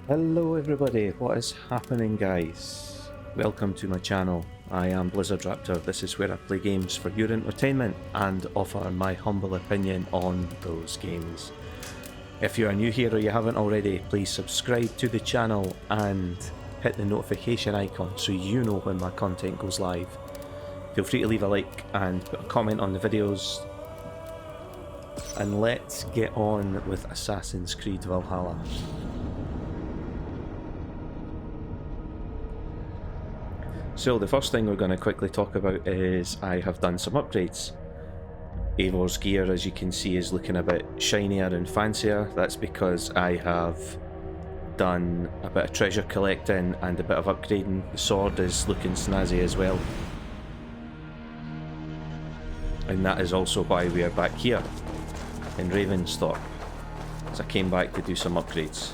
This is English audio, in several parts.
Hello everybody, what is happening guys? Welcome to my channel. I am Blizzard Raptor. This is where I play games for your entertainment and offer my humble opinion on those games. If you are new here or you haven't already, please subscribe to the channel and hit the notification icon so you know when my content goes live. Feel free to leave a like and put a comment on the videos. And let's get on with Assassin's Creed Valhalla. So the first thing we're going to quickly talk about is I have done some upgrades. Eivor's gear, as you can see, is looking a bit shinier and fancier. That's because I have done a bit of treasure collecting and a bit of upgrading. The sword is looking snazzy as well. And that is also why we are back here in Ravensthorpe, as I came back to do some upgrades.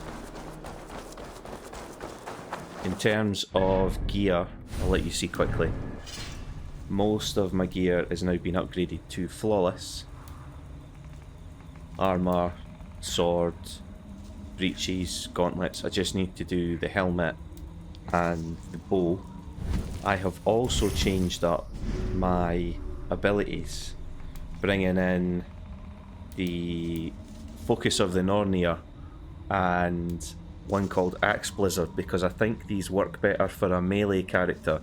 In terms of gear, I'll let you see quickly. Most of my gear has now been upgraded to flawless. Armour, sword, breeches, gauntlets. I just need to do the helmet and the bow. I have also changed up my abilities, bringing in the Focus of the Nornir and one called Axe Blizzard, because I think these work better for a melee character,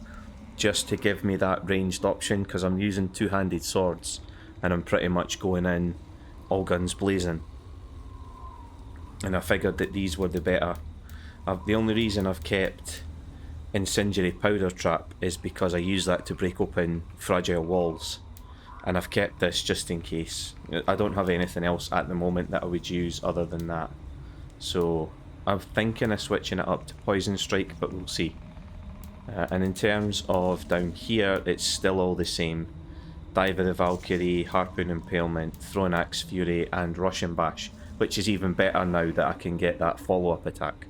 just to give me that ranged option, because I'm using two-handed swords and I'm pretty much going in all guns blazing, and I figured that these were the better. The only reason I've kept Incendiary Powder Trap is because I use that to break open fragile walls, and I've kept this just in case. I don't have anything else at the moment that I would use other than that, so I'm thinking of switching it up to Poison Strike, but we'll see. And in terms of down here, it's still all the same. Dive of the Valkyrie, Harpoon Impalement, Thrown Axe Fury, and Russian Bash, which is even better now that I can get that follow-up attack.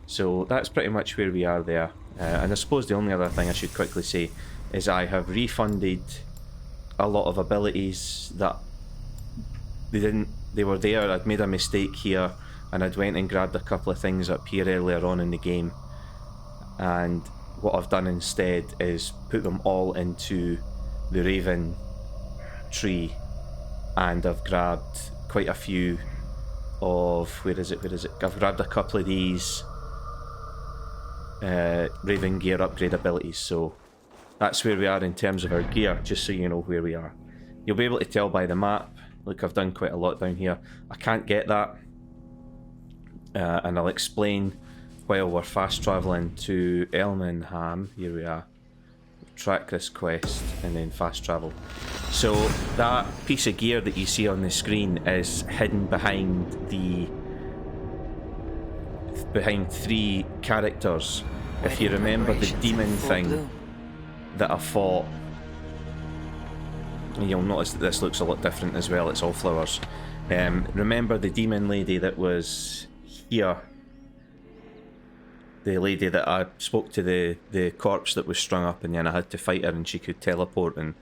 So that's pretty much where we are there. And I suppose the only other thing I should quickly say is I have refunded a lot of abilities that they were there. I'd made a mistake here, and I'd went and grabbed a couple of things up here earlier on in the game, and what I've done instead is put them all into the Raven tree, and I've grabbed quite a few of, where is it, I've grabbed a couple of these Raven gear upgrade abilities. So that's where we are in terms of our gear, just so you know where we are. You'll be able to tell by the map. Look, I've done quite a lot down here. I can't get that. And I'll explain while we're fast travelling to Elmenham. Here we are. Track this quest and then fast travel. So that piece of gear that you see on the screen is hidden behind three characters. If you remember the demon thing that I fought, and you'll notice that this looks a lot different as well. It's all flowers. Remember the demon lady that was here, the lady that I spoke to, the corpse that was strung up, and then I had to fight her and she could teleport, and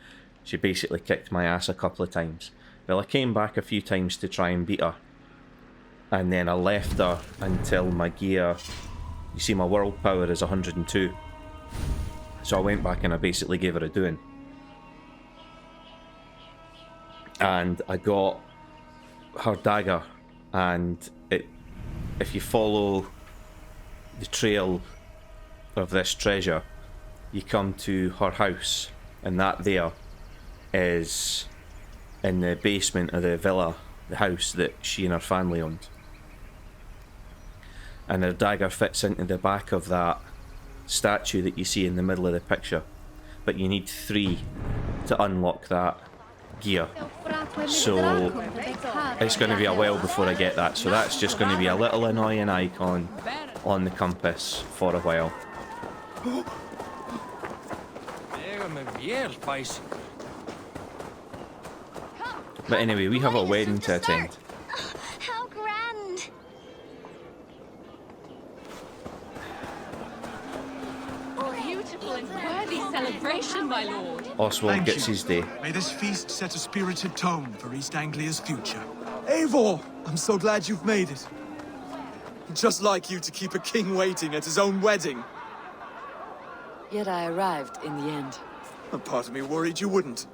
she basically kicked my ass a couple of times. Well, I came back a few times to try and beat her, and then I left her until my gear, you see my world power is 102, so I went back and I basically gave her a doing, and I got her dagger, and if you follow the trail of this treasure, you come to her house, and that there is in the basement of the villa, the house that she and her family owned. And her dagger fits into the back of that statue that you see in the middle of the picture. But you need 3 to unlock that gear. So it's going to be a while before I get that, so that's just going to be a little annoying icon on the compass for a while. But anyway, we have a wedding to attend. How grand! Beautiful and worthy celebration, my lord. Oswald gets his day. May this feast set a spirited tone for East Anglia's future. Eivor! I'm so glad you've made it. Just like you to keep a king waiting at his own wedding. Yet I arrived in the end. A part of me worried you wouldn't.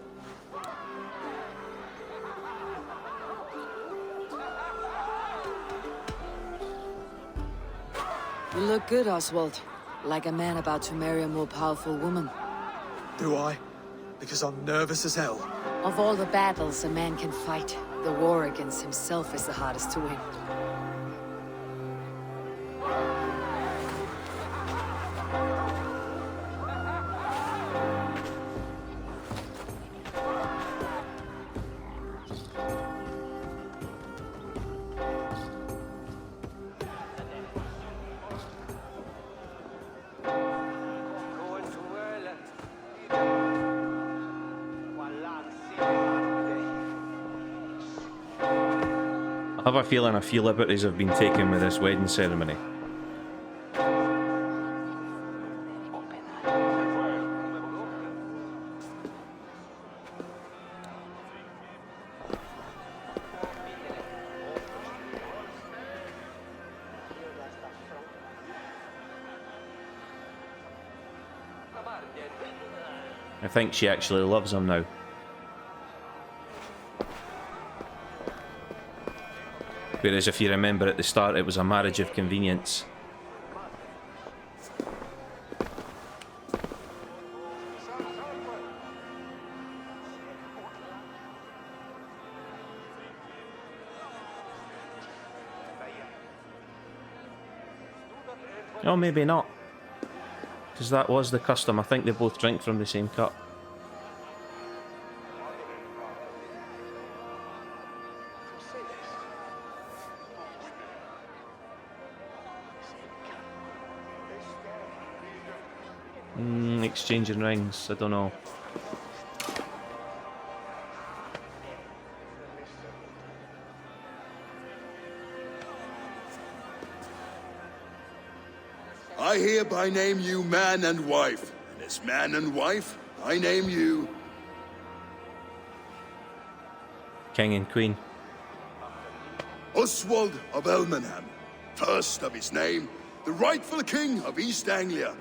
You look good, Oswald. Like a man about to marry a more powerful woman. Do I? Because I'm nervous as hell. Of all the battles a man can fight, the war against himself is the hardest to win. I have a feeling a few liberties have been taken with this wedding ceremony. I think she actually loves him now. Whereas if you remember at the start it was a marriage of convenience. Oh, maybe not. Because that was the custom. I think they both drink from the same cup. Exchanging rings, I don't know. I hereby name you man and wife, and as man and wife, I name you... King and Queen. Oswald of Elmenham, first of his name, the rightful king of East Anglia,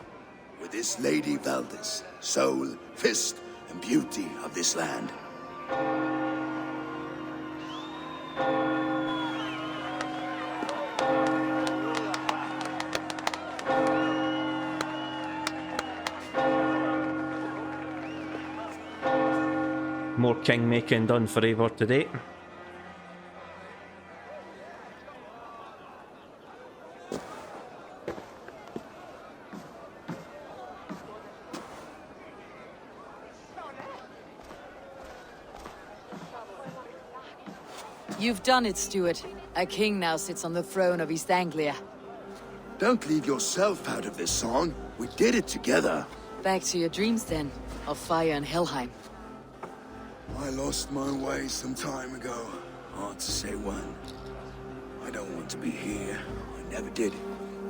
with this Lady Valdis, soul, fist, and beauty of this land. More king making done for Eivor today. You've done it, Stuart. A king now sits on the throne of East Anglia. Don't leave yourself out of this song. We did it together. Back to your dreams then, of fire and Helheim. I lost my way some time ago. Hard to say when. I don't want to be here. I never did.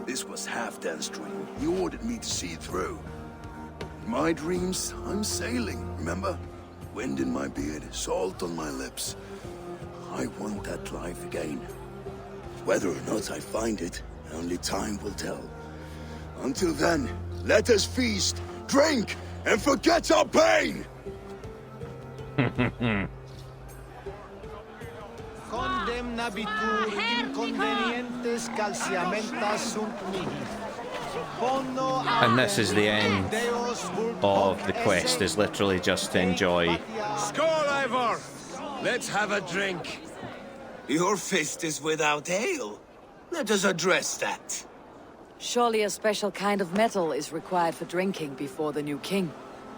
This was Halfdan's dream. He ordered me to see it through. In my dreams, I'm sailing, remember? Wind in my beard, salt on my lips. I want that life again. Whether or not I find it, only time will tell. Until then, let us feast, drink, and forget our pain! Condemnabitur inconvenientes calciamentas sunt mihi. And this is the end of the quest, is literally just to enjoy. Skål, Eivor! Let's have a drink. Your fist is without ale. Let us address that. Surely a special kind of metal is required for drinking before the new king.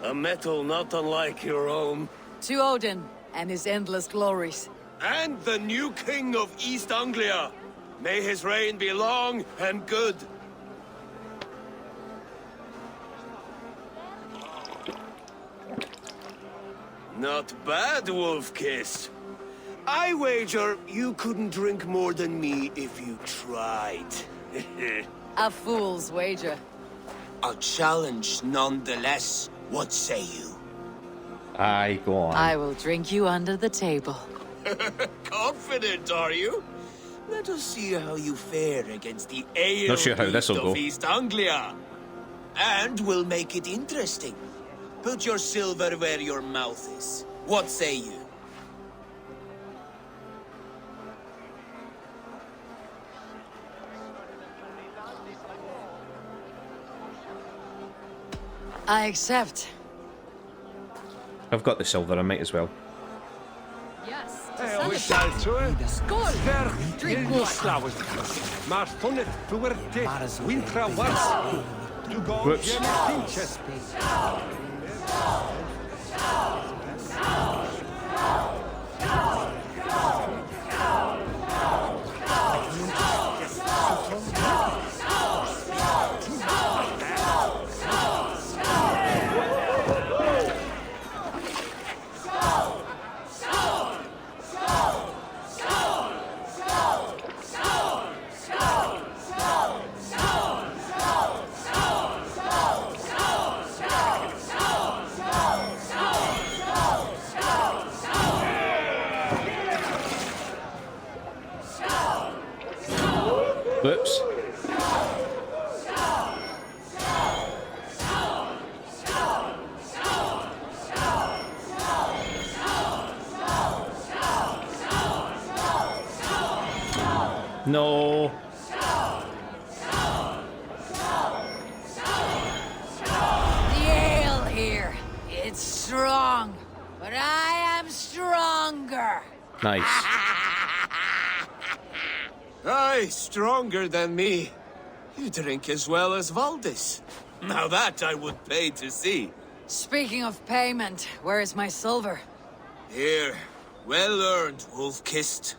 A metal not unlike your own. To Odin and his endless glories. And the new king of East Anglia. May his reign be long and good. Not bad, Wolf-Kiss. I wager you couldn't drink more than me if you tried. A fool's wager. A challenge nonetheless. What say you? Aye, go on. I will drink you under the table. Confident, are you? Let us see how you fare against the ale Not sure how this'll of go. East Anglia. And we'll make it interesting. Put your silver where your mouth is. What say you? I accept. I've got the silver, I might as well. Yes. We shall to it. Skål! Drink water. Slavet. Martonet fuerte. Wintra was. To go Whoops. pinches. Whoops. No. The ale here. It's strong, but I am stronger. Nice. Aye, stronger than me. You drink as well as Valdis. Now that I would pay to see. Speaking of payment, where is my silver? Here, well earned, wolf-kissed.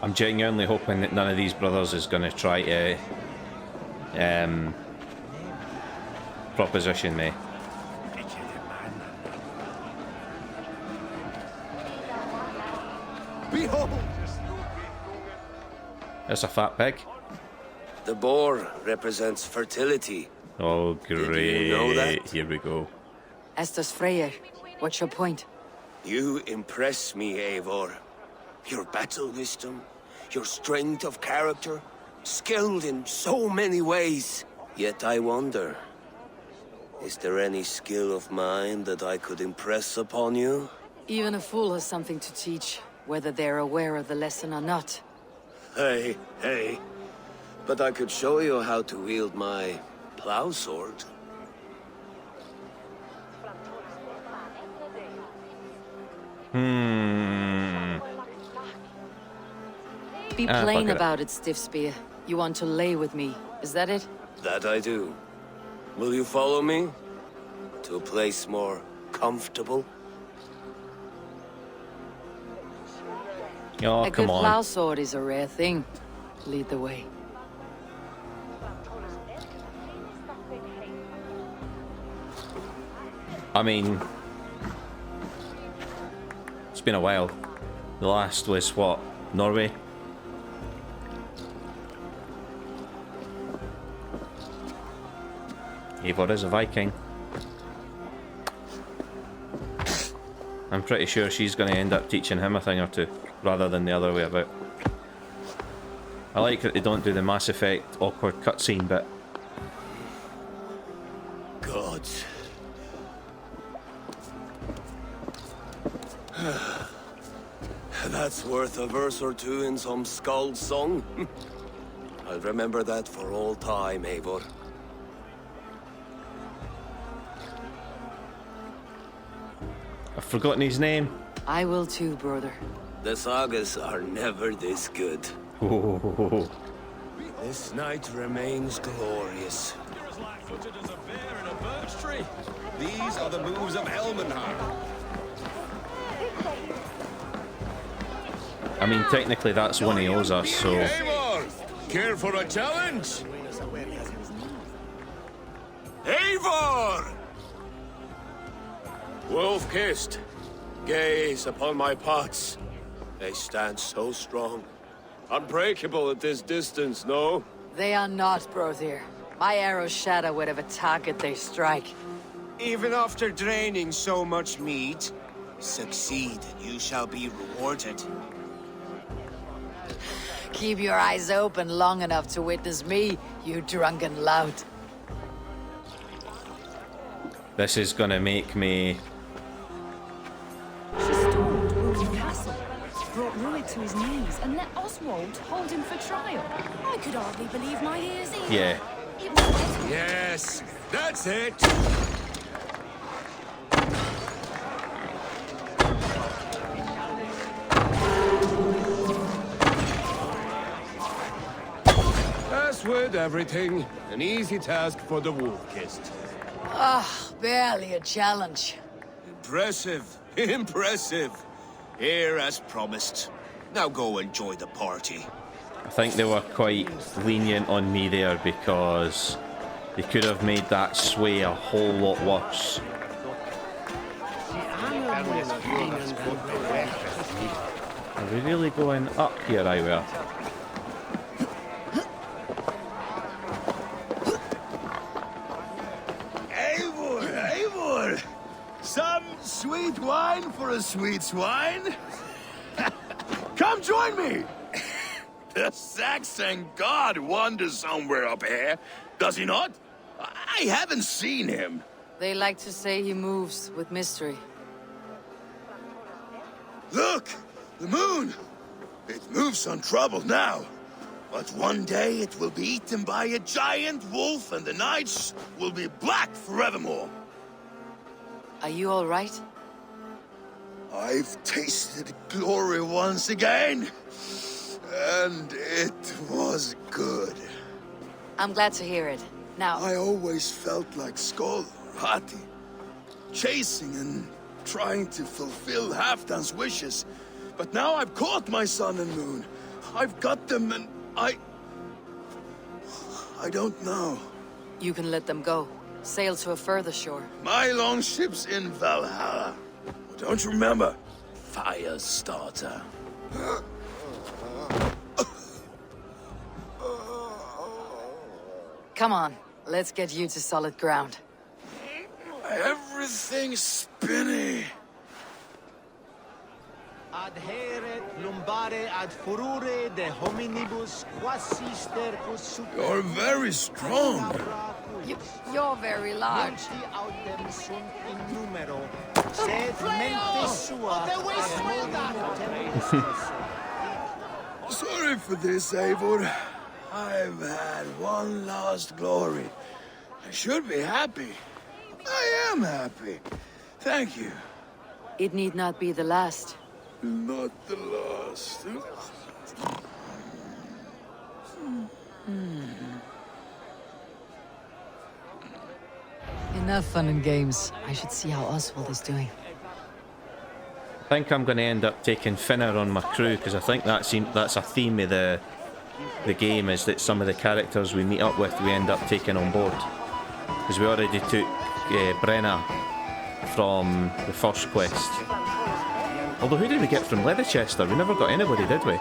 I'm genuinely hoping that none of these brothers is going to try to proposition me. Behold! It's a fat pig. The boar represents fertility. Oh, great. you know that? Here we go. Estes Freyr, what's your point? You impress me, Eivor. Your battle wisdom, your strength of character, skilled in so many ways. Yet I wonder, is there any skill of mine that I could impress upon you? Even a fool has something to teach, whether they're aware of the lesson or not. Hey, hey. But I could show you how to wield my plow sword. Be fuck plain it. about it, Stiff Spear. You want to lay with me, is that it? That I do. Will you follow me? To a place more comfortable? Oh, A come good on. plow sword is a rare thing. Lead the way. I mean, it's been a while. The last was what? Norway? Eivor is a Viking. I'm pretty sure she's going to end up teaching him a thing or two, rather than the other way about. I like that they don't do the Mass Effect awkward cutscene bit. Gods. That's worth a verse or two in some Skald song. I'll remember that for all time, Eivor. I've forgotten his name. I will too, brother. The sagas are never this good. Oh, This night remains glorious. You're as light-footed as a bear in a birch tree. These are the moves of Elmenhar. I mean, technically that's one he owes us, so... Eivor! Care for a challenge? Eivor! Wolf-kissed, gaze upon my pots. They stand so strong. Unbreakable at this distance, no? They are not, brother. My arrows shatter whatever target they strike. Even after draining so much meat, succeed and you shall be rewarded. Keep your eyes open long enough to witness me, you drunken lout. This is gonna make me... She stormed Wilton Castle, brought Ruid to his knees, and let Oswald hold him for trial. I could hardly believe my ears either. Yeah. It was Edward. Yes, that's it. As with everything, an easy task for the wolf-kissed. Barely a challenge. Impressive. Impressive. Here as promised. Now go enjoy the party. I think they were quite lenient on me there because they could have made that sway a whole lot worse. Are we really going up here, Eivor? Eivor! Some sweet wine for a sweet swine? Come join me! The Saxon god wanders somewhere up here, does he not? I haven't seen him. They like to say he moves with mystery. Look! The moon! It moves untroubled now. But one day it will be eaten by a giant wolf and the nights will be black forevermore. Are you all right? I've tasted glory once again. And it was good. I'm glad to hear it. Now, I always felt like Skoll, Hati, chasing and trying to fulfill Halfdan's wishes. But now I've caught my sun and moon. I've got them and I don't know. you can let them go. Sail to a further shore. My longship's in Valhalla. Don't you remember? Firestarter. Come on, let's get you to solid ground. Everything's spinny. Adheret lumbare ad furore de hominibus quasi stercus super. You're very strong. You're very large. Multi autem sunt in numero, sed mente sua Sorry for this, Eivor. I've had one last glory. I should be happy. I am happy. Thank you. It need not be the last. Not the last. Enough fun and games. I should see how Oswald is doing. I think I'm going to end up taking Finner on my crew because I think that's a theme of the game, is that some of the characters we meet up with we end up taking on board. Because we already took Brenna from the first quest. Although who did we get from Leatherchester? We never got anybody, did we?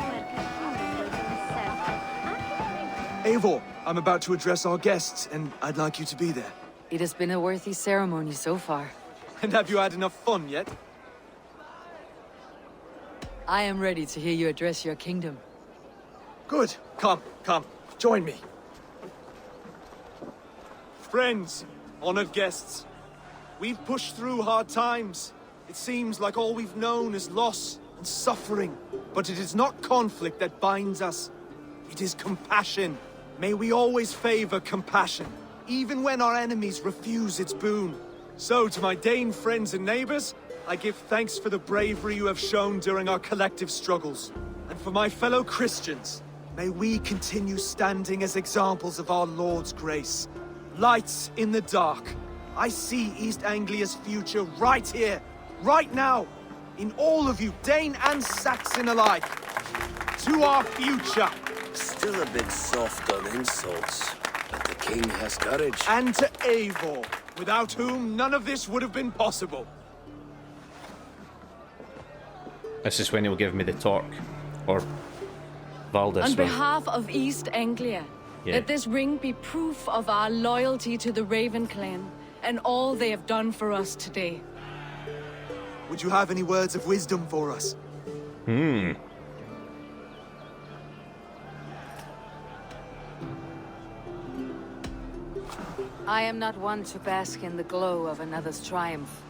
Eivor, I'm about to address our guests, and I'd like you to be there. It has been a worthy ceremony so far. And have you had enough fun yet? I am ready to hear you address your kingdom. Good. Come, join me. Friends, honored guests, we've pushed through hard times. It seems like all we've known is loss and suffering. But it is not conflict that binds us. It is compassion. May we always favor compassion, even when our enemies refuse its boon. So, to my Dane friends and neighbors, I give thanks for the bravery you have shown during our collective struggles. And for my fellow Christians, may we continue standing as examples of our Lord's grace. Lights in the dark. I see East Anglia's future right here, right now, in all of you, Dane and Saxon alike. To our future. Still a bit soft on insults, but the king has courage. And to Eivor, without whom none of this would have been possible. This is when he'll give me the torque. Or Valdis. On will. behalf of East Anglia, Yeah. let this ring be proof of our loyalty to the Raven clan and all they have done for us today. Would you have any words of wisdom for us? I am not one to bask in the glow of another's triumph.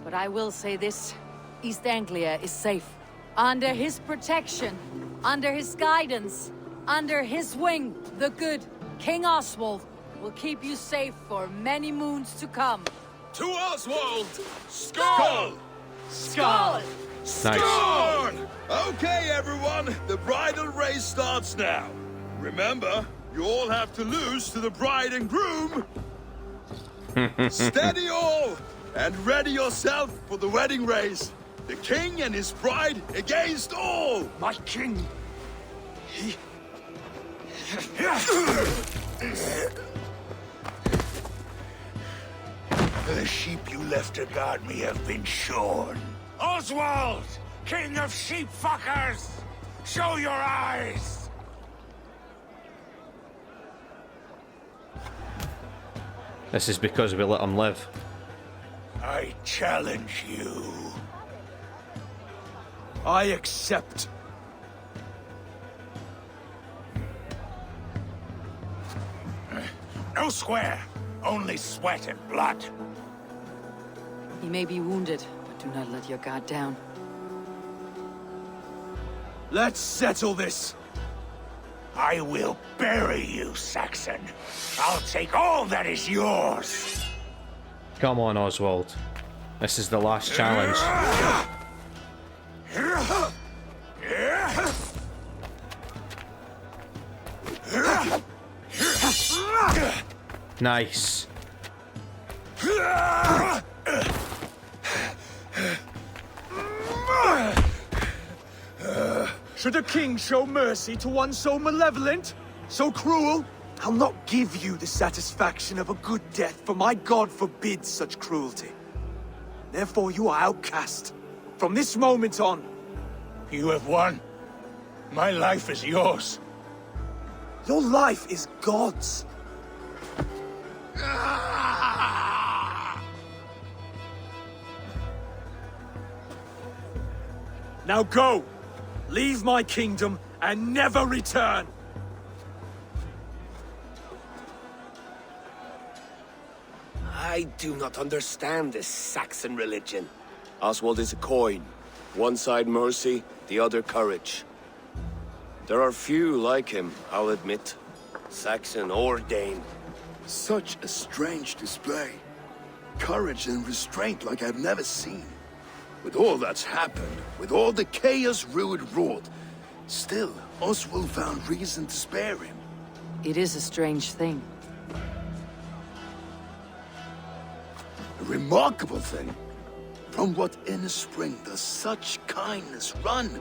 But I will say this. East Anglia is safe. Under his protection, under his guidance, under his wing, the good King Oswald will keep you safe for many moons to come. To Oswald! Skull! Skull! Nice. Okay, everyone, the bridal race starts now. Remember, you all have to lose to the bride and groom. Steady all, and ready yourself for the wedding race. The king and his bride against all. My king! The sheep you left to guard me have been shorn. Oswald! King of sheep fuckers! Show your eyes! This is because we let him live. I challenge you. I accept. No square, only sweat and blood. He may be wounded, but do not let your guard down. Let's settle this. I will bury you, Saxon. I'll take all that is yours. Come on, Oswald. This is the last challenge. Nice. Should a king show mercy to one so malevolent, so cruel? I'll not give you the satisfaction of a good death, for my god forbids such cruelty. Therefore you are outcast. From this moment on. You have won. My life is yours. Your life is God's. Now go! Leave my kingdom and never return! I do not understand this Saxon religion. Oswald is a coin. One side mercy, the other courage. There are few like him, I'll admit. Saxon or Dane. Such a strange display. Courage and restraint like I've never seen. With all that's happened, with all the chaos Rued wrought, still, Oswald found reason to spare him. It is a strange thing. A remarkable thing. From what inner spring does such kindness run?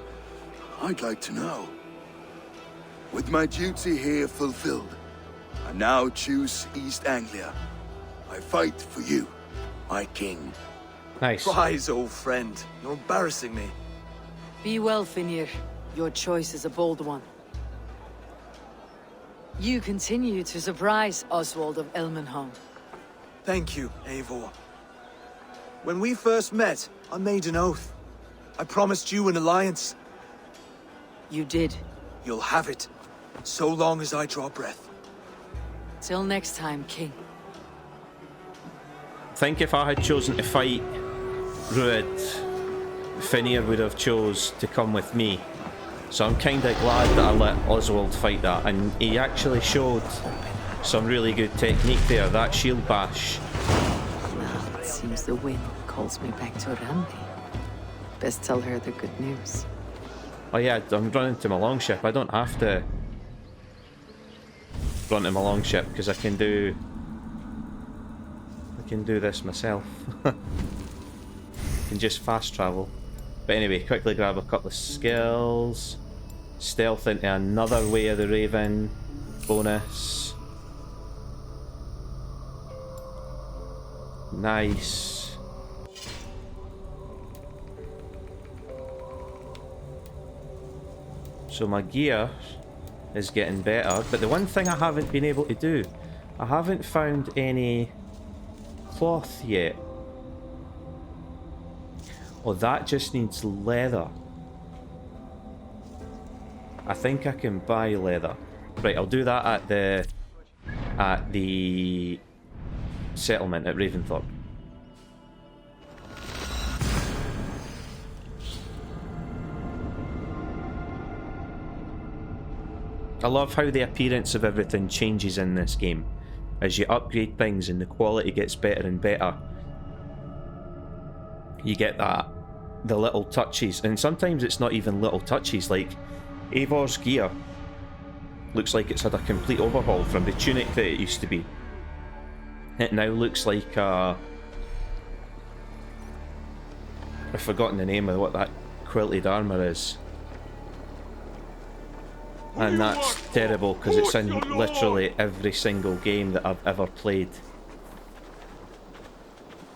I'd like to know. With my duty here fulfilled, I now choose East Anglia. I fight for you, my king. Nice. Rise, old friend. You're embarrassing me. Be well, Finir. Your choice is a bold one. You continue to surprise Oswald of Elmenholm. Thank you, Eivor. When we first met, I made an oath. I promised you an alliance. You did. You'll have it, so long as I draw breath. Till next time, King. I think if I had chosen to fight Rued, Finir would have chose to come with me. So I'm kind of glad that I let Oswald fight that, and he actually showed some really good technique there, that shield bash. Now it seems the wind calls me back to Randi. Best tell her the good news. Oh yeah, I'm running to my longship. I don't have to run to my longship because I can do this myself. I can just fast travel. But anyway, quickly grab a couple of skills. Stealth into another Way of the Raven bonus. Nice. So my gear is getting better, but the one thing I haven't been able to do, I haven't found any cloth yet. Oh, that just needs leather. I think I can buy leather. Right, I'll do that at the settlement at Ravensthorpe. I love how the appearance of everything changes in this game. As you upgrade things and the quality gets better and better, you get the little touches, and sometimes it's not even little touches. Like Eivor's gear looks like it's had a complete overhaul from the tunic that it used to be. It now looks like I've forgotten the name of what that quilted armour is. And that's terrible because it's in literally every single game that I've ever played.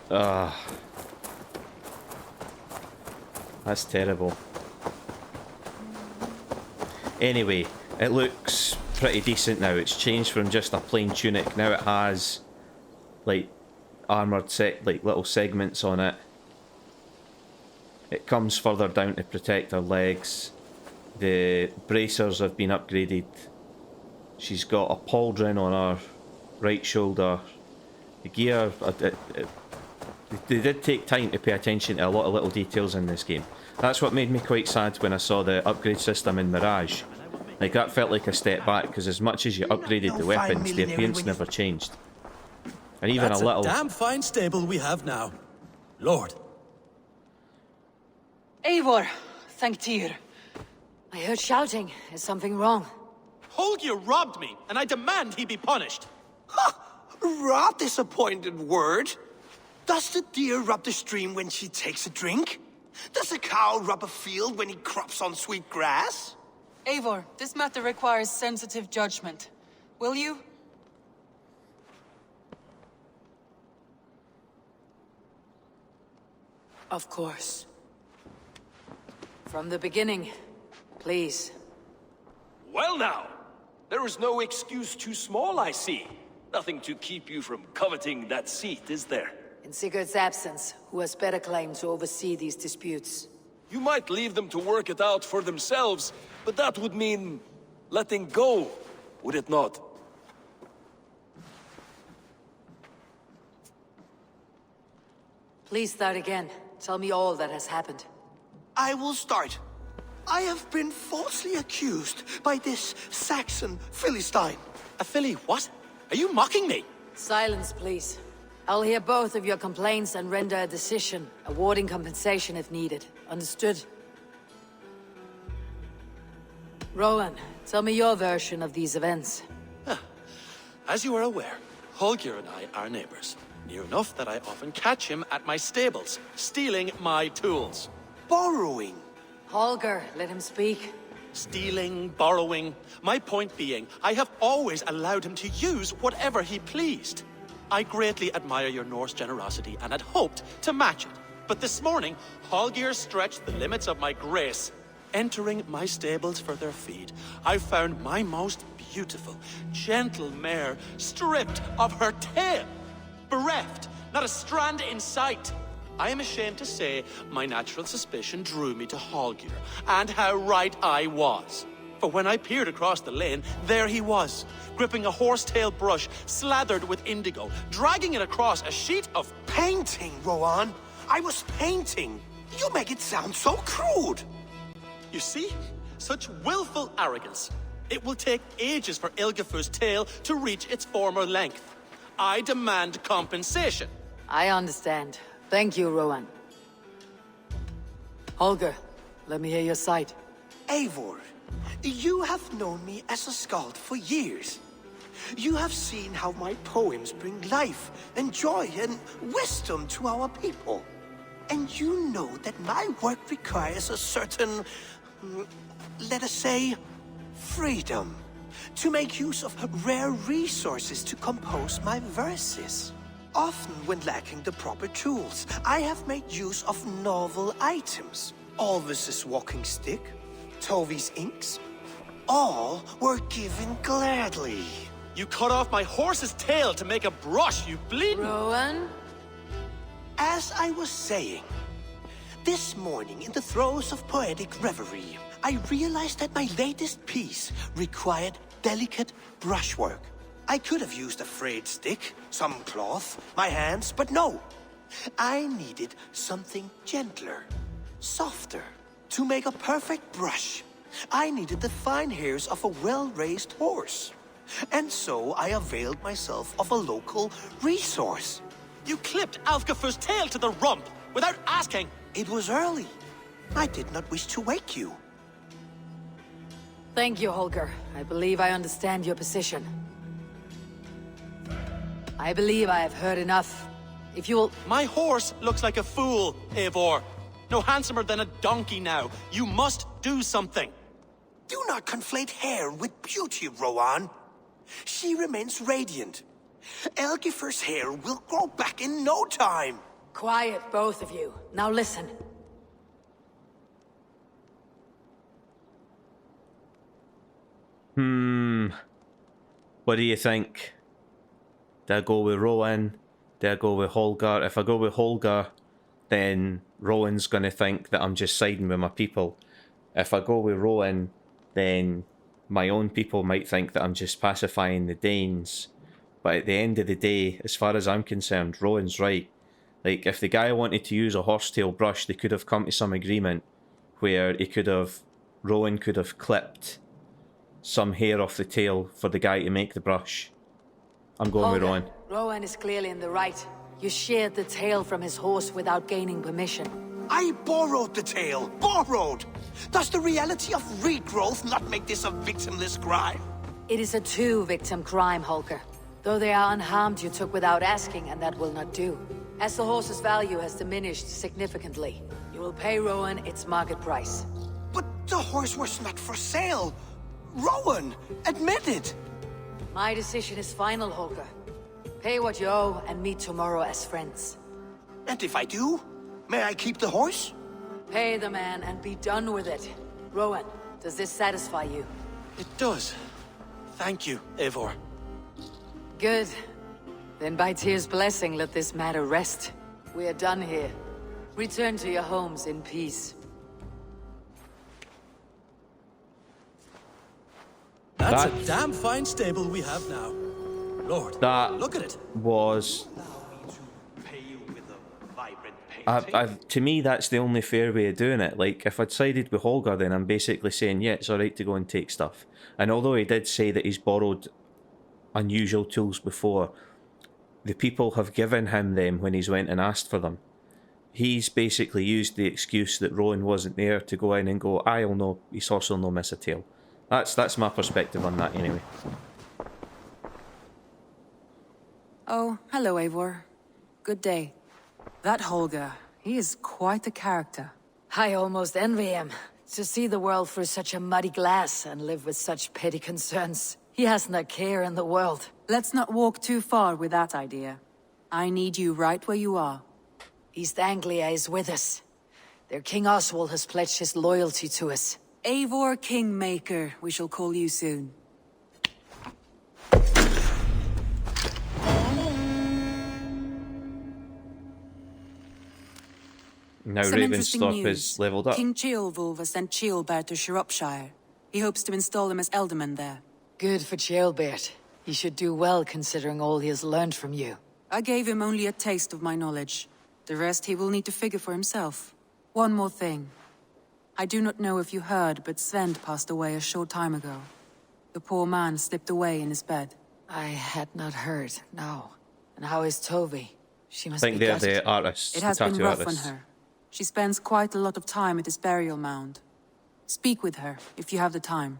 That's terrible. Anyway, it looks pretty decent now. It's changed from just a plain tunic. Now it has like armoured like little segments on it. It comes further down to protect her legs. The bracers have been upgraded. She's got a pauldron on her right shoulder. The gear, they did take time to pay attention to a lot of little details in this game. That's what made me quite sad when I saw the upgrade system in Mirage. Like, that felt like a step back, because as much as you upgraded the weapons, the appearance never changed. And even That's a little... damn fine stable we have now. Lord. Eivor, thank Tyr. I heard shouting. Is something wrong? Holger robbed me, and I demand he be punished. Ha! Raw disappointed word. Does the deer rub the stream when she takes a drink? Does a cow rub a field when he crops on sweet grass? Eivor, this matter requires sensitive judgment. Will you? Of course. From the beginning, please. Well now, there is no excuse too small, I see. Nothing to keep you from coveting that seat, is there? In Sigurd's absence, who has better claim to oversee these disputes? You might leave them to work it out for themselves, but that would mean letting go, would it not? Please start again. Tell me all that has happened. I will start. I have been falsely accused by this Saxon Philistine. A Philly what? Are you mocking me? Silence, please. I'll hear both of your complaints and render a decision, awarding compensation if needed. Understood? Rowan, tell me your version of these events. As you are aware, Holger and I are neighbors. Near enough that I often catch him at my stables, stealing my tools. Borrowing. Holger, let him speak. Stealing, borrowing. My point being, I have always allowed him to use whatever he pleased. I greatly admire your Norse generosity and had hoped to match it. But this morning, Holger stretched the limits of my grace. Entering my stables for their feed, I found my most beautiful, gentle mare stripped of her tail. Bereft, not a strand in sight. I am ashamed to say my natural suspicion drew me to Holger, and how right I was. For when I peered across the lane, there he was, gripping a horsetail brush slathered with indigo, dragging it across a sheet of painting, Rowan. I was painting. You make it sound so crude. You see? Such willful arrogance. It will take ages for Ilgafur's tail to reach its former length. I demand compensation. I understand. Thank you, Rowan. Holger, let me hear your side. Eivor, you have known me as a skald for years. You have seen how my poems bring life and joy and wisdom to our people. And you know that my work requires a certain, let us say, freedom. To make use of rare resources to compose my verses. Often when lacking the proper tools, I have made use of novel items. Alvis's walking stick, Tovi's inks, all were given gladly. You cut off my horse's tail to make a brush, you bleeding... Rowan? As I was saying, this morning in the throes of poetic reverie, I realized that my latest piece required delicate brushwork. I could have used a frayed stick, some cloth, my hands, but no. I needed something gentler, softer. To make a perfect brush, I needed the fine hairs of a well-raised horse. And so I availed myself of a local resource. You clipped Alfgafur's tail to the rump without asking. It was early. I did not wish to wake you. Thank you, Holger. I believe I understand your position. I believe I have heard enough. If you will... My horse looks like a fool, Eivor. No handsomer than a donkey now. You must do something. Do not conflate hair with beauty, Rowan. She remains radiant. Elgifur's hair will grow back in no time. Quiet, both of you. Now listen. What do you think? Do I go with Rowan? Do I go with Holger? If I go with Holger, then Rowan's going to think that I'm just siding with my people. If I go with Rowan, then my own people might think that I'm just pacifying the Danes. But at the end of the day, as far as I'm concerned, Rowan's right. Like, if the guy wanted to use a horsetail brush, they could have come to some agreement where Rowan could have clipped some hair off the tail for the guy to make the brush. I'm going with Rowan. Rowan is clearly in the right. You sheared the tail from his horse without gaining permission. I borrowed the tail. Borrowed! Does the reality of regrowth not make this a victimless crime? It is a two-victim crime, Holger. Though they are unharmed, you took without asking, and that will not do. As the horse's value has diminished significantly, you will pay Rowan its market price. But the horse was not for sale. Rowan, admit it. My decision is final, Holger. Pay what you owe and meet tomorrow as friends. And if I do, may I keep the horse? Pay the man and be done with it. Rowan, does this satisfy you? It does. Thank you, Eivor. Good. Then by Tyr's blessing, let this matter rest. We are done here. Return to your homes in peace. That's a damn fine stable we have now. Lord, look at it. Was... to me, that's the only fair way of doing it. Like, if I'd sided with Holger, then I'm basically saying, yeah, it's alright to go and take stuff. And although he did say that he's borrowed unusual tools before, the people have given him them when he's went and asked for them. He's basically used the excuse that Rowan wasn't there to go in and go, I'll know, his horse will no miss a tail. That's my perspective on that anyway. Oh, hello, Eivor. Good day. That Holger, he is quite a character. I almost envy him. To see the world through such a muddy glass and live with such petty concerns. He hasn't a care in the world. Let's not walk too far with that idea. I need you right where you are. East Anglia is with us. Their King Oswald has pledged his loyalty to us. Eivor Kingmaker, we shall call you soon. Now Some interesting Ravenstorp news. is leveled up. King Ceolwulf has sent Ceolbert to Shropshire. He hopes to install him as Ealdorman there. Good for Ceolbert. He should do well considering all he has learned from you. I gave him only a taste of my knowledge. The rest he will need to figure for himself. One more thing. I do not know if you heard, but Svend passed away a short time ago. The poor man slipped away in his bed. I had not heard, no. And how is Tovi? She must I think be they're gutted. the artists, It the has been tattoo rough artists. on her. She spends quite a lot of time at his burial mound. Speak with her, if you have the time.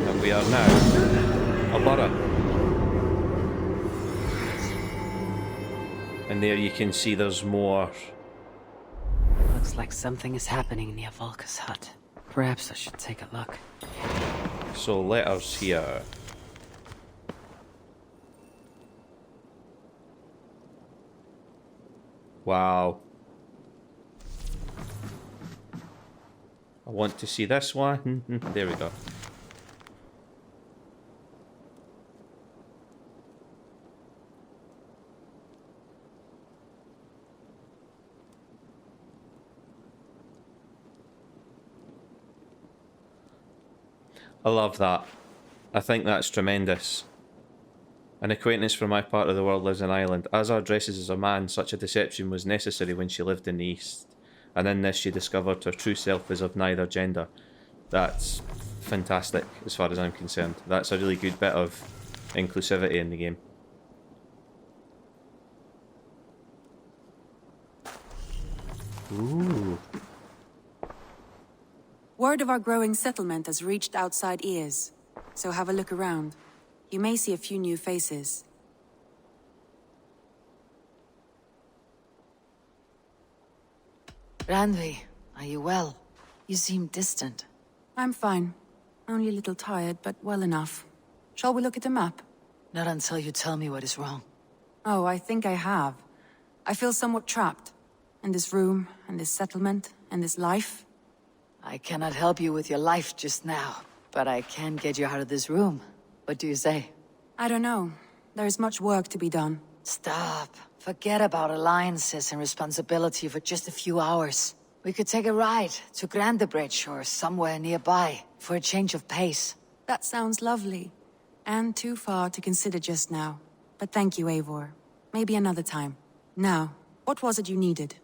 And we are now Alberta. And there you can see there's more. Looks like something is happening near Volka's hut. Perhaps I should take a look. So letters here. Wow. I want to see this one. There we go. I love that. I think that's tremendous. An acquaintance from my part of the world lives in Ireland. Azar dresses as a man. Such a deception was necessary when she lived in the East. And in this she discovered her true self is of neither gender. That's fantastic as far as I'm concerned. That's a really good bit of inclusivity in the game. Ooh. Word of our growing settlement has reached outside ears, so have a look around. You may see a few new faces. Randvi, are you well? You seem distant. I'm fine. Only a little tired, but well enough. Shall we look at the map? Not until you tell me what is wrong. Oh, I think I have. I feel somewhat trapped. In this room, and this settlement, and this life. I cannot help you with your life just now, but I can get you out of this room. What do you say? I don't know. There is much work to be done. Stop. Forget about alliances and responsibility for just a few hours. We could take a ride to Grandebridge or somewhere nearby for a change of pace. That sounds lovely. And too far to consider just now. But thank you, Eivor. Maybe another time. Now, what was it you needed?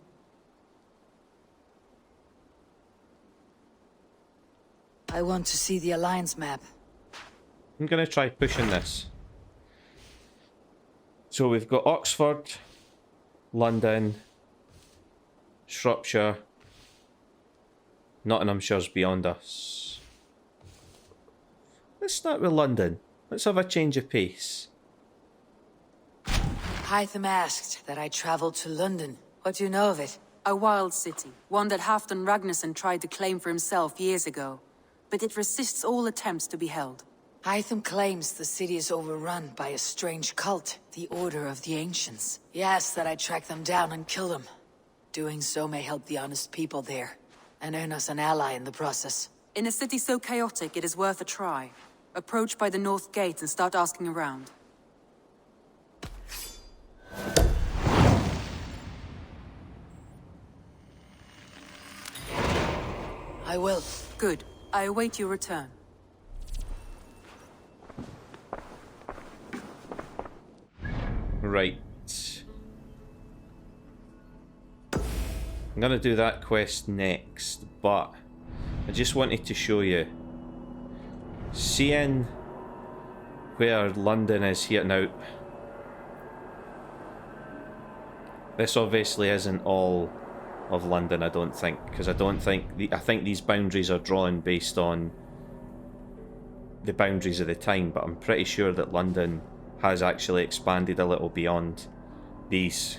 I want to see the Alliance map. I'm going to try pushing this. So we've got Oxford, London, Shropshire, Nottinghamshire's beyond us. Let's start with London. Let's have a change of pace. Hytham asked that I travel to London. What do you know of it? A wild city. One that Halfdan Ragnarsson tried to claim for himself years ago. But it resists all attempts to be held. Hytham claims the city is overrun by a strange cult, the Order of the Ancients. He asks that I track them down and kill them. Doing so may help the honest people there, and earn us an ally in the process. In a city so chaotic, it is worth a try. Approach by the North Gate and start asking around. I will. Good. I await your return. Right. I'm going to do that quest next, but I just wanted to show you. Seeing where London is here now. This obviously isn't all of London, I don't think, because I think these boundaries are drawn based on the boundaries of the time, but I'm pretty sure that London has actually expanded a little beyond these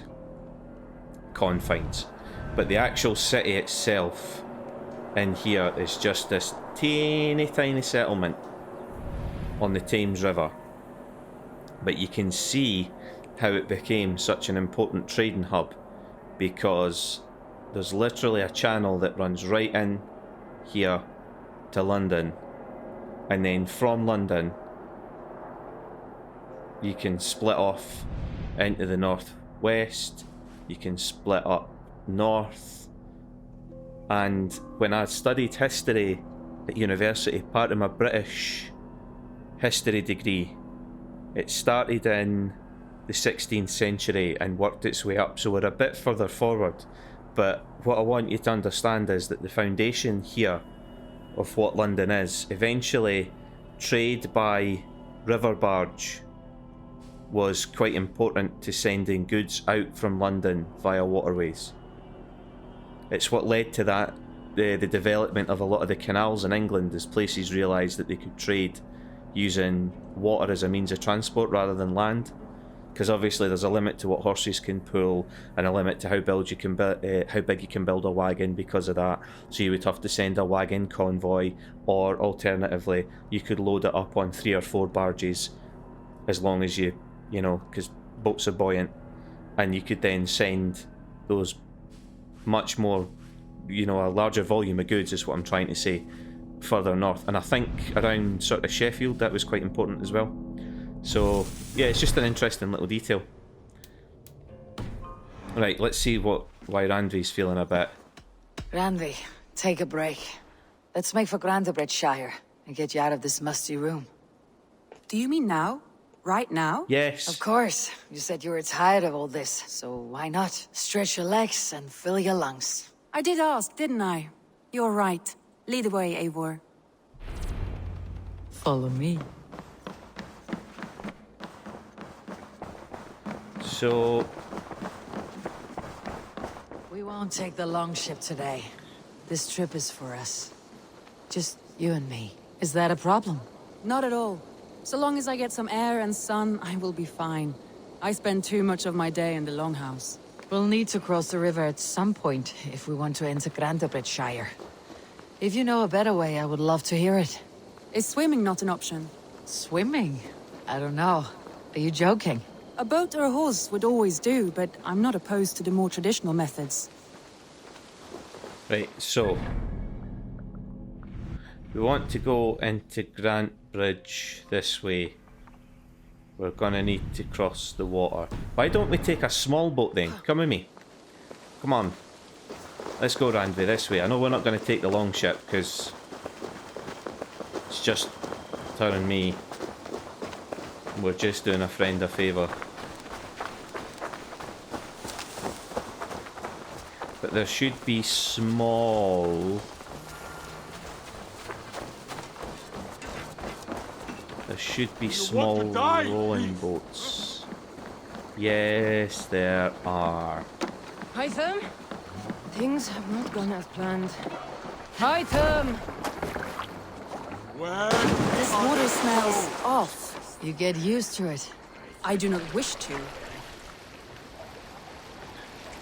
confines. But the actual city itself in here is just this teeny tiny settlement on the Thames River. But you can see how it became such an important trading hub, because there's literally a channel that runs right in here to London, and then from London you can split off into the northwest, you can split up north. And when I studied history at university, part of my British history degree, it started in the 16th century and worked its way up, so we're a bit further forward. But what I want you to understand is that the foundation here of what London is, eventually trade by river barge was quite important to sending goods out from London via waterways. It's what led to that, the development of a lot of the canals in England, as places realised that they could trade using water as a means of transport rather than land. Because obviously there's a limit to what horses can pull, and a limit to how big you can build a wagon because of that. So you would have to send a wagon convoy, or alternatively you could load it up on 3 or 4 barges, as long as you know, because boats are buoyant, and you could then send those much more, a larger volume of goods is what I'm trying to say, further north. And I think around sort of Sheffield that was quite important as well. So yeah, it's just an interesting little detail. Right, let's see why Randvi's feeling a bit. Randvi, take a break. Let's make for Grandebridge Shire. and get you out of this musty room. Do you mean now? Right now? Yes. Of course. You said you were tired of all this, so why not? Stretch your legs and fill your lungs. I did ask, didn't I? You're right. Lead the way, Eivor. Follow me. So... We won't take the long ship today. This trip is for us. Just you and me. Is that a problem? Not at all. So long as I get some air and sun, I will be fine. I spend too much of my day in the Longhouse. We'll need to cross the river at some point if we want to enter Grantebridgeshire. If you know a better way, I would love to hear it. Is swimming not an option? Swimming? I don't know. Are you joking? A boat or a horse would always do, but I'm not opposed to the more traditional methods. Right, so... we want to go into Grantebridge this way. We're gonna need to cross the water. Why don't we take a small boat then? Come with me. Come on. Let's go, Randvi, this way. I know we're not gonna take the long ship, because... it's just her and me. We're just doing a friend a favour. But there should be small... there should be small rowing boats. Yes, there are. Hytham? Things have not gone as planned. Hytham! This water smells off. You get used to it. I do not wish to.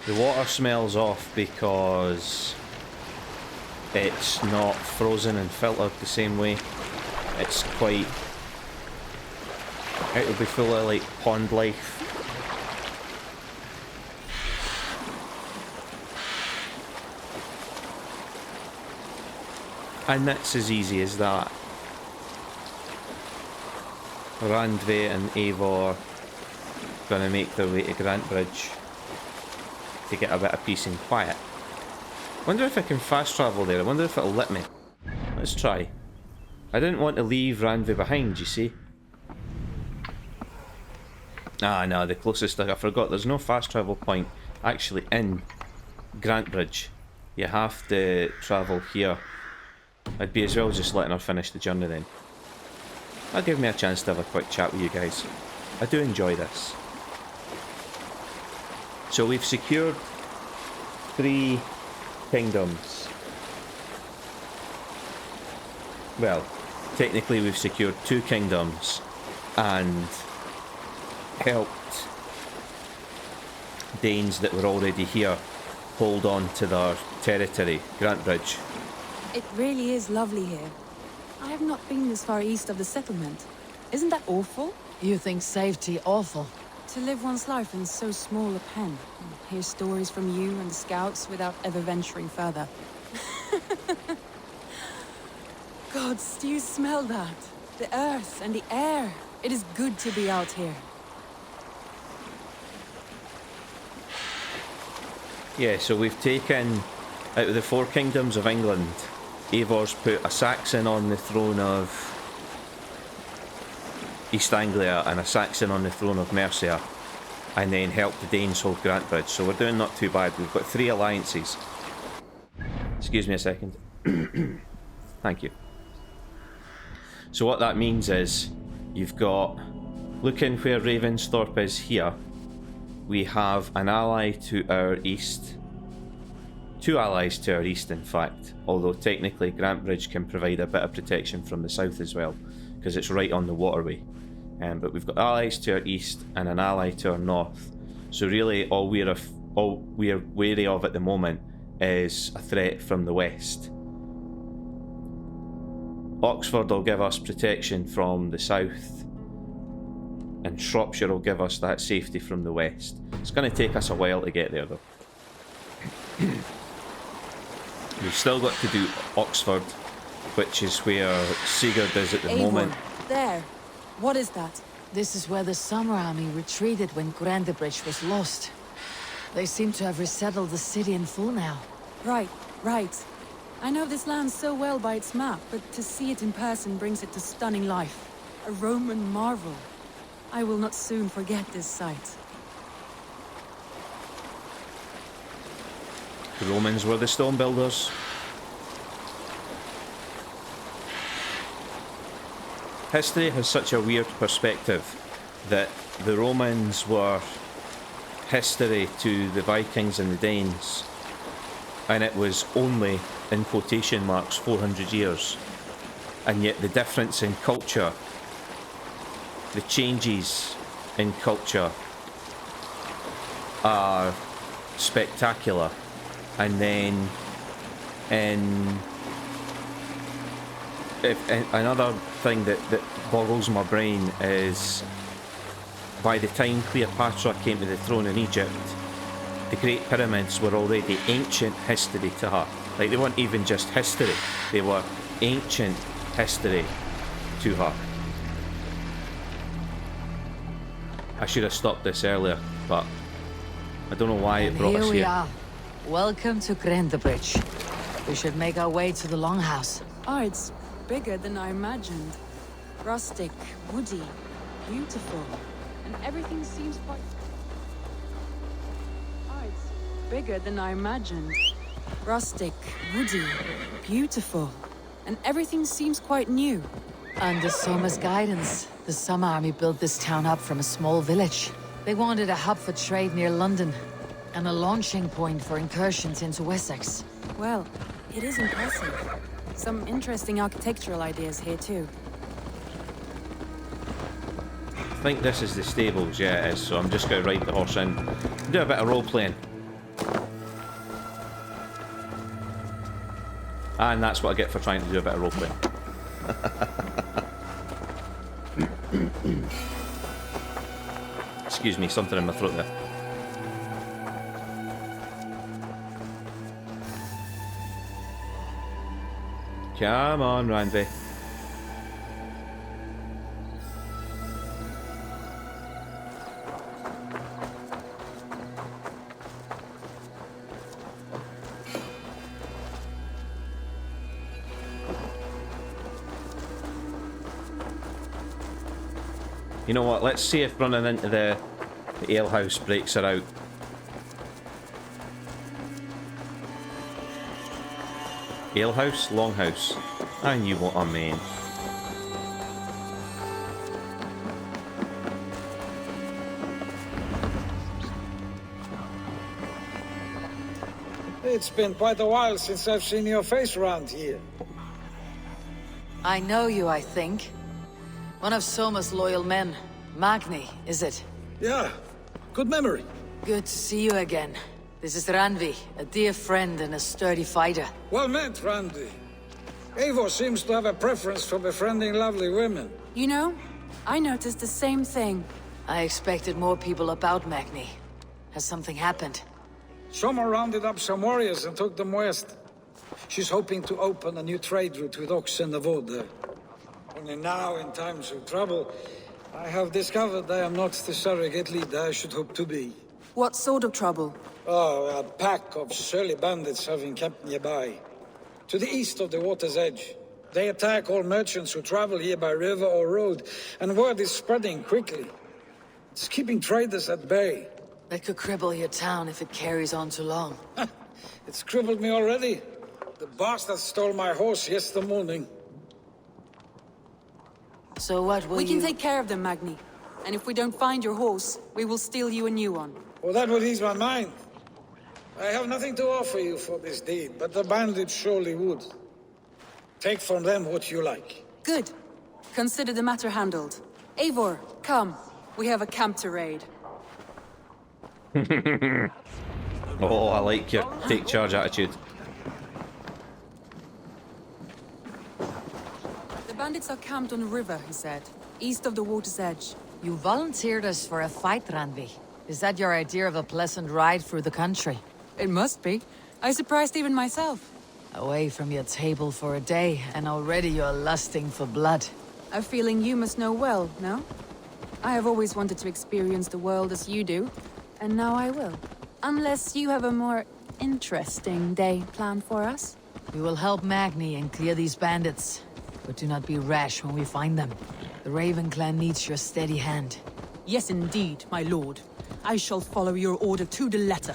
The water smells off because it's not frozen and filtered the same way. It's quite... it'll be full of like pond life. And that's as easy as that. Randvi and Eivor gonna make their way to Grantebridge to get a bit of peace and quiet. Wonder if I can fast travel there. I wonder if it'll let me. Let's try. I didn't want to leave Randvi behind, you see. Ah, no, the closest I forgot. There's no fast travel point actually in Grantebridge. You have to travel here. I'd be as well just letting her finish the journey then. That'll give me a chance to have a quick chat with you guys. I do enjoy this. So we've secured 3 kingdoms. Well, technically we've secured 2 kingdoms and helped Danes that were already here hold on to their territory, Grantebridge. It really is lovely here. I have not been this far east of the settlement. Isn't that awful? You think safety awful? To live one's life in so small a pen, and hear stories from you and the scouts without ever venturing further. Gods, do you smell that? The earth and the air. It is good to be out here. Yeah, so we've taken, out of the 4 kingdoms of England, Eivor's put a Saxon on the throne of East Anglia and a Saxon on the throne of Mercia, and then helped the Danes hold Grantebridge. So we're doing not too bad. We've got 3 alliances. Excuse me a second. Thank you. So what that means is, you've got, looking where Ravensthorpe is here, we have an ally to our east. 2 allies to our east, in fact. Although technically Grantebridge can provide a bit of protection from the south as well, because it's right on the waterway. But we've got allies to our east and an ally to our north. So really, all we're wary of at the moment is a threat from the west. Oxford will give us protection from the south, and Shropshire will give us that safety from the west. It's going to take us a while to get there, though. We've still got to do Oxford, which is where Sigurd is at the Eivor, moment. There. What is that? This is where the Summer Army retreated when Grantebridge was lost. They seem to have resettled the city in full now. Right, right. I know this land so well by its map, but to see it in person brings it to stunning life. A Roman marvel. I will not soon forget this sight. The Romans were the stone builders. History has such a weird perspective that the Romans were history to the Vikings and the Danes, and it was only, in quotation marks, 400 years. And yet the difference in culture, the changes in culture are spectacular. And then another thing that boggles my brain is, by the time Cleopatra came to the throne in Egypt, the Great Pyramids were already ancient history to her. Like, they weren't even just history, they were ancient history to her. I should have stopped this earlier, but I don't know why it brought us Here we here. are. Welcome to Grindabridge. We should make our way to the Longhouse. Oh, it's bigger than I imagined. Rustic, woody, beautiful. And everything seems quite... Oh, it's bigger than I imagined. Rustic, woody, beautiful. And everything seems quite new. Under Soma's guidance, the Summer Army built this town up from a small village. They wanted a hub for trade near London, and a launching point for incursions into Wessex. Well, it is impressive. Some interesting architectural ideas here too. I think this is the stables, yeah it is, so I'm just going to ride the horse in. Do a bit of role-playing. And that's what I get for trying to do a bit of role-playing. Excuse me, something in my throat there. Come on, Randy. You know what, let's see if running into the alehouse breaks her out. Alehouse? Longhouse. I knew what I meant. It's been quite a while since I've seen your face around here. I know you, I think. One of Soma's loyal men. Magni, is it? Yeah, good memory. Good to see you again. This is Randvi, a dear friend and a sturdy fighter. Well met, Randvi. Eivor seems to have a preference for befriending lovely women. You know, I noticed the same thing. I expected more people about Magni. Has something happened? Soma rounded up some warriors and took them west. She's hoping to open a new trade route with Ox and the Vod. Only now, in times of trouble, I have discovered I am not the surrogate leader I should hope to be. What sort of trouble? Oh, a pack of surly bandits have encamped nearby. To the east of the water's edge. They attack all merchants who travel here by river or road, and word is spreading quickly. It's keeping traders at bay. That could cripple your town if it carries on too long. It's crippled me already. The bastard stole my horse yesterday morning. So what will We can take care of them, Magni. And if we don't find your horse, we will steal you a new one. Well, that would ease my mind. I have nothing to offer you for this deed, but the bandits surely would. Take from them what you like. Good. Consider the matter handled. Eivor, come. We have a camp to raid. Oh, I like your take charge attitude. The bandits are camped on a river, he said, east of the water's edge. You volunteered us for a fight, Randvi. Is that your idea of a pleasant ride through the country? It must be. I surprised even myself. Away from your table for a day, and already you're lusting for blood. A feeling you must know well, no? I have always wanted to experience the world as you do, and now I will. Unless you have a more interesting day planned for us. We will help Magni and clear these bandits. But do not be rash when we find them. The Raven clan needs your steady hand. Yes, indeed, my lord. I shall follow your order to the letter.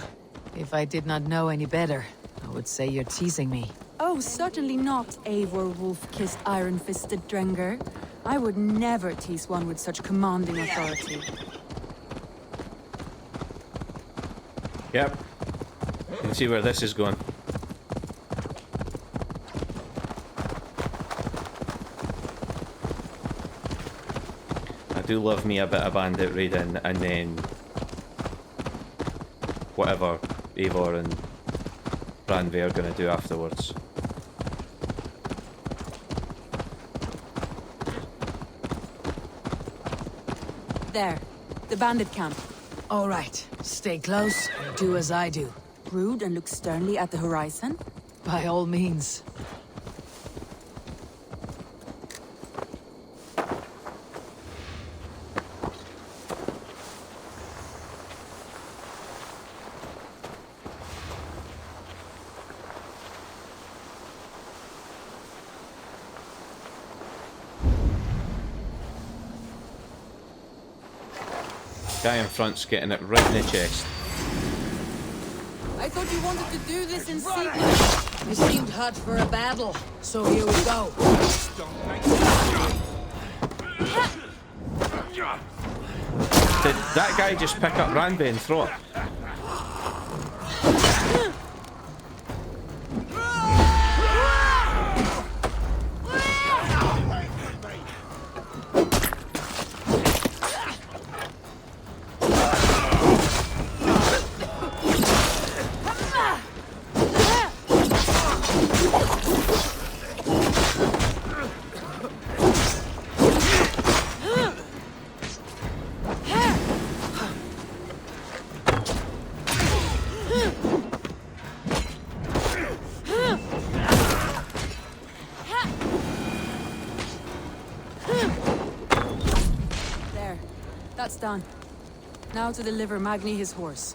If I did not know any better, I would say you're teasing me. Oh, certainly not, Eivor wolf-kissed iron-fisted Drenger. I would never tease one with such commanding authority. Yep. You can see where this is going. I do love me a bit of bandit raiding, and then whatever Eivor and Randvi are going to do afterwards. There, the bandit camp. All right, stay close and do as I do. Brood and look sternly at the horizon? By all means. Guy in front's getting it right in the chest. I thought you wanted to do this in secret. You seemed hot for a battle, so here we go. Did that guy just pick up Randvi and throw it? That's done. Now to deliver Magni his horse.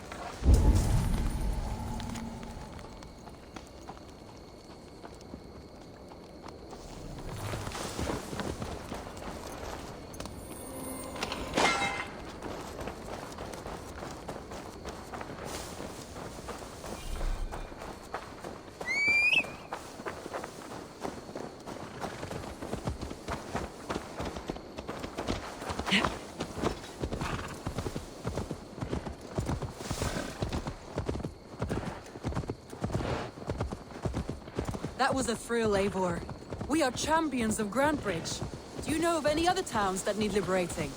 That was a thrill, Eivor. We are champions of Grantbridge. Do you know of any other towns that need liberating?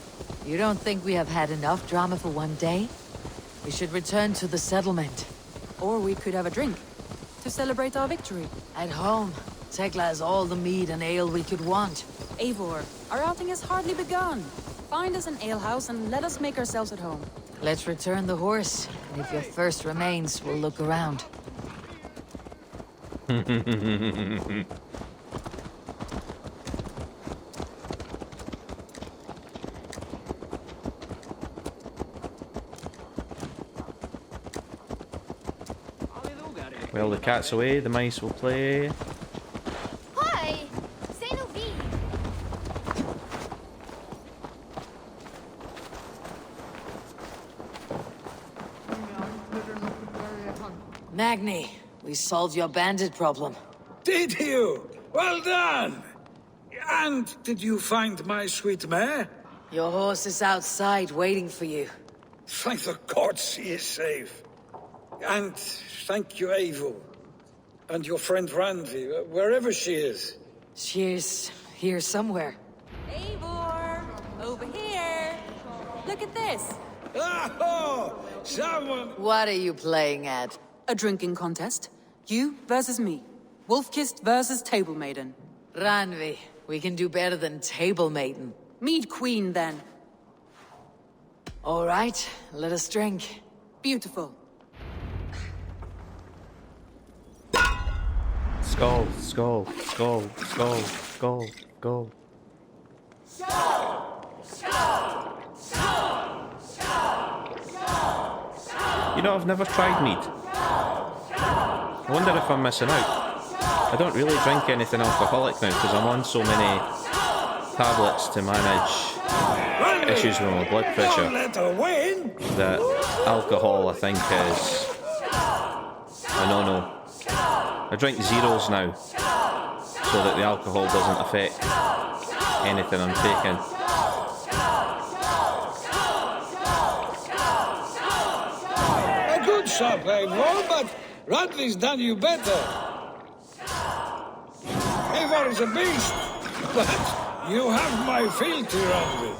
You don't think we have had enough drama for one day? We should return to the settlement. Or we could have a drink, to celebrate our victory. At home, Tekla has all the mead and ale we could want. Eivor, our outing has hardly begun. Find us an alehouse and let us make ourselves at home. Let's return the horse, and if your thirst remains, we'll look around. Well, the cat's away, the mice will play. Hi! C'est nous vie! Magni, we solved your bandit problem. Did you? Well done! And did you find my sweet mare? Your horse is outside waiting for you. Thank the gods he is safe. And thank you, Eivor. And your friend Randvi, wherever she is. She's here somewhere. Eivor! Over here! Look at this! Oh! Someone... What are you playing at? A drinking contest. You versus me. Wolf-kissed versus Table Maiden. Randvi, we can do better than Table Maiden. Mead Queen, then. All right, let us drink. Beautiful. Skull, skull, skull, skull, skull, skull. You know, I've never tried mead. I wonder if I'm missing out. I don't really drink anything alcoholic now because I'm on so many tablets to manage issues with my blood pressure that alcohol, I think, is a no-no. I drink zeros now so that the alcohol doesn't affect anything I'm taking. A good shot, Eivor, but Radley's done you better. Eivor is a beast, but you have my fealty, Radley.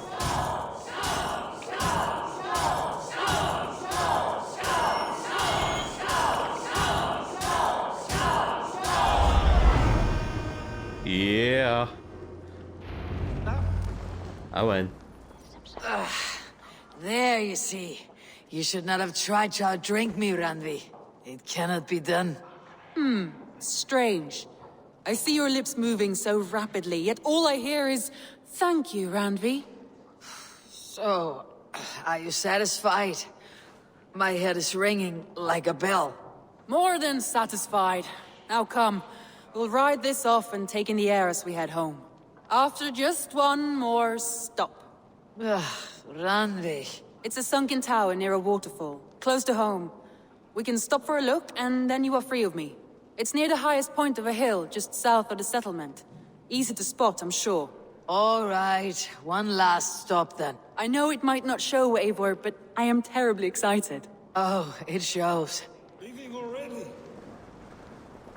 Yeah. I win. There, you see. You should not have tried to outdrink me, Randvi. It cannot be done. Strange. I see your lips moving so rapidly, yet all I hear is, "Thank you, Randvi." So, are you satisfied? My head is ringing like a bell. More than satisfied. Now come, we'll ride this off and take in the air as we head home. After just one more stop. Randvi. It's a sunken tower near a waterfall, close to home. We can stop for a look, and then you are free of me. It's near the highest point of a hill, just south of the settlement. Easy to spot, I'm sure. All right, one last stop then. I know it might not show, Eivor, but I am terribly excited. Oh, it shows. Leaving already?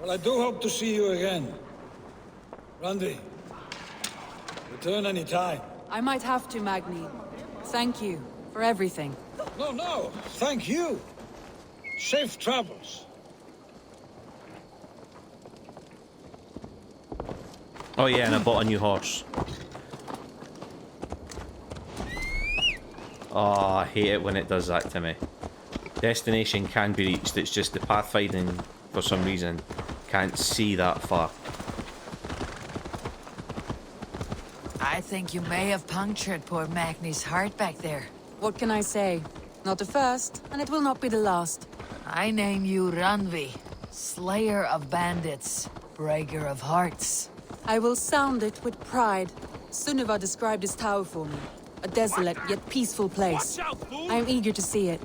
Well, I do hope to see you again. Randy, return any time. I might have to, Magni. Thank you for everything. No, thank you. Safe travels. Oh yeah, and I bought a new horse. Oh, I hate it when it does that to me. Destination can be reached, it's just the pathfinding, for some reason, can't see that far. I think you may have punctured poor Magni's heart back there. What can I say? Not the first, and it will not be the last. I name you Randvi, slayer of bandits, breaker of hearts. I will sound it with pride. Sunniva described this tower for me. A desolate yet peaceful place. I am eager to see it.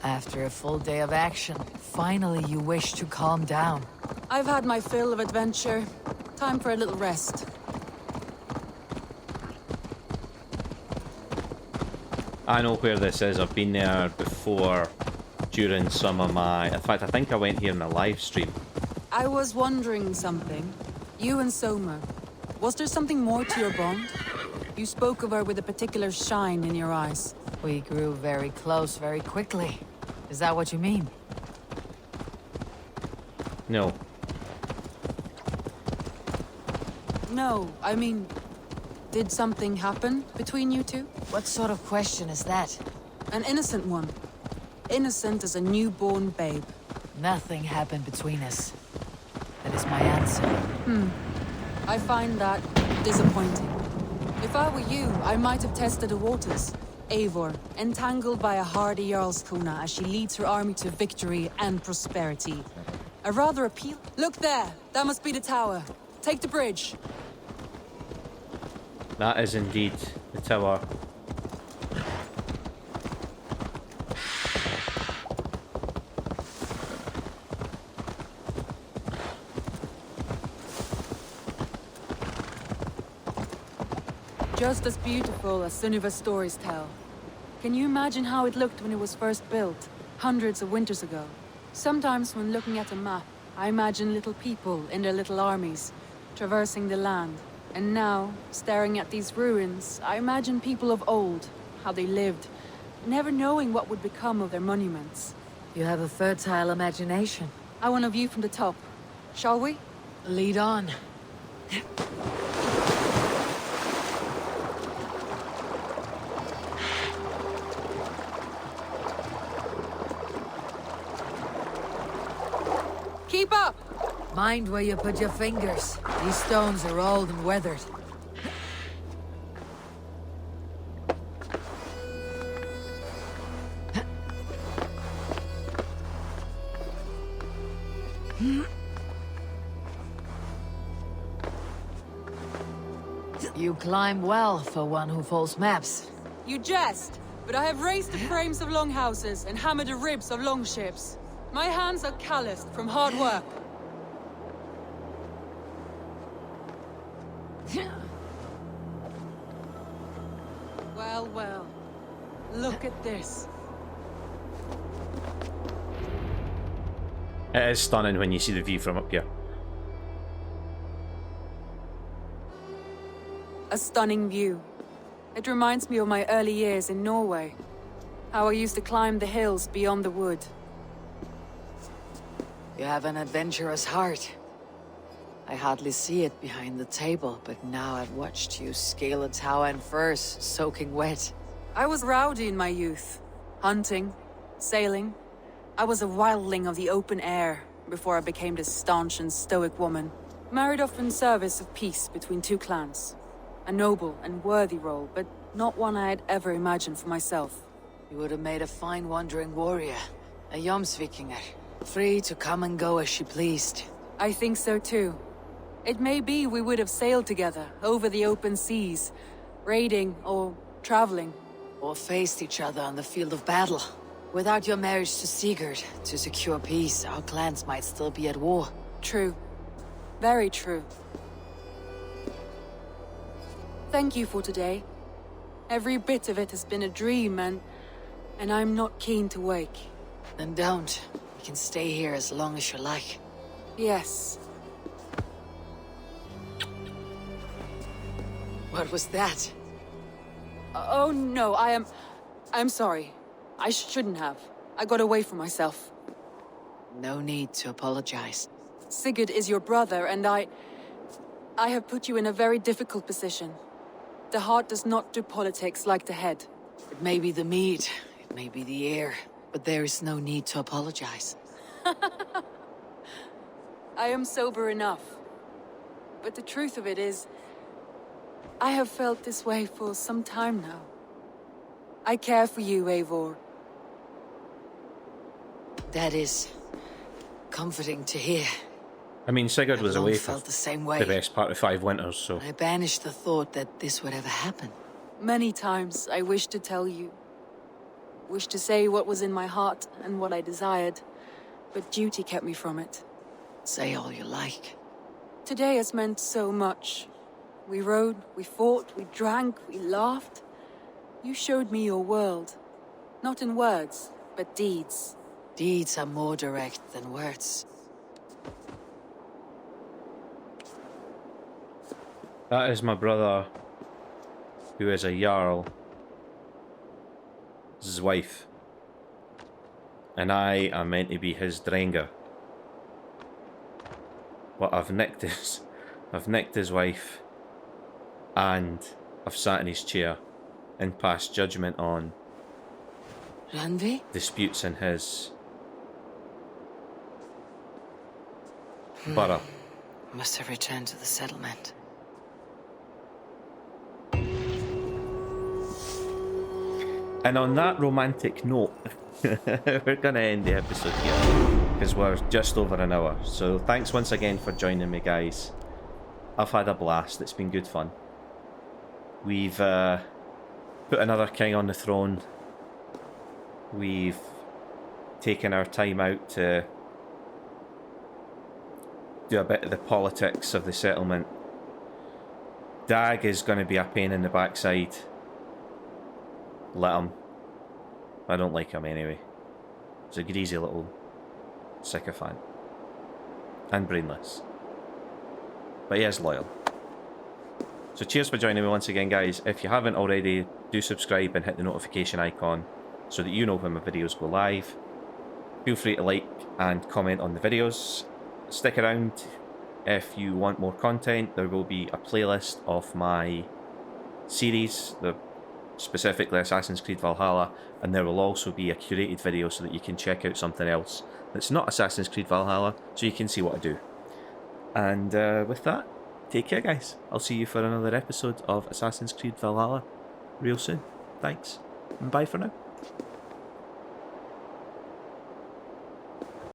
After a full day of action, finally you wish to calm down. I've had my fill of adventure. Time for a little rest. I know where this is, I've been there before during some of my... In fact, I think I went here in a live stream. I was wondering something. You and Soma. Was there something more to your bond? You spoke of her with a particular shine in your eyes. We grew very close very quickly. Is that what you mean? No. No, I mean... Did something happen between you two? What sort of question is that? An innocent one. Innocent as a newborn babe. Nothing happened between us. That is my answer. I find that disappointing. If I were you, I might have tested the waters. Eivor, entangled by a hardy Jarlskona as she leads her army to victory and prosperity. A rather appeal... Look there! That must be the tower. Take the bridge. That is indeed the tower. Just as beautiful as Sunniva's stories tell. Can you imagine how it looked when it was first built, hundreds of winters ago? Sometimes when looking at a map, I imagine little people in their little armies, traversing the land. And now, staring at these ruins, I imagine people of old, how they lived, never knowing what would become of their monuments. You have a fertile imagination. I want a view from the top. Shall we? Lead on. Keep up! Mind where you put your fingers. These stones are old and weathered. You climb well for one who folds maps. You jest, but I have raised the frames of longhouses and hammered the ribs of longships. My hands are calloused from hard work. Well, well. Look at this. It is stunning when you see the view from up here. A stunning view. It reminds me of my early years in Norway. How I used to climb the hills beyond the wood. You have an adventurous heart. I hardly see it behind the table, but now I've watched you scale a tower in furs, soaking wet. I was rowdy in my youth. Hunting, sailing. I was a wildling of the open air before I became this staunch and stoic woman. Married off in service of peace between two clans. A noble and worthy role, but not one I had ever imagined for myself. You would have made a fine wandering warrior. A Jomsvikinger. Free to come and go as she pleased. I think so too. It may be we would have sailed together over the open seas, raiding or traveling. Or faced each other on the field of battle. Without your marriage to Sigurd, to secure peace, our clans might still be at war. True. Very true. Thank you for today. Every bit of it has been a dream, and I'm not keen to wake. Then don't. You can stay here as long as you like. Yes. What was that? Oh no, I'm sorry. I shouldn't have. I got away from myself. No need to apologize. Sigurd is your brother, and I have put you in a very difficult position. The heart does not do politics like the head. It may be the meat, it may be the air, but there is no need to apologize. I am sober enough. But the truth of it is, I have felt this way for some time now. I care for you, Eivor. That is comforting to hear. I mean, Sigurd was away for felt the same way. the best part of 5 winters, so... I banished the thought that this would ever happen. Many times I wished to tell you. Wished to say what was in my heart and what I desired. But duty kept me from it. Say all you like. Today has meant so much. We rode, we fought, we drank, we laughed. You showed me your world. Not in words, but deeds. Deeds are more direct than words. That is my brother, who is a Jarl. His wife. And I am meant to be his Drenga. But I've nicked his wife, and I've sat in his chair and passed judgment on Randvi? disputes in his borough. Must have returned to the settlement. And on that romantic note, we're going to end the episode here, because we're just over an hour. So thanks once again for joining me, guys. I've had a blast. It's been good fun. We've put another king on the throne. We've taken our time out to do a bit of the politics of the settlement. Dag is going to be a pain in the backside. Let him. I don't like him anyway. He's a greasy little sycophant. And brainless. But he is loyal. So cheers for joining me once again, guys. If you haven't already, do subscribe and hit the notification icon so that you know when my videos go live. Feel free to like and comment on the videos. Stick around if you want more content. There will be a playlist of my series, specifically Assassin's Creed Valhalla, and there will also be a curated video so that you can check out something else that's not Assassin's Creed Valhalla, so you can see what I do. And with that, take care, guys. I'll see you for another episode of Assassin's Creed Valhalla real soon. Thanks, and bye for now.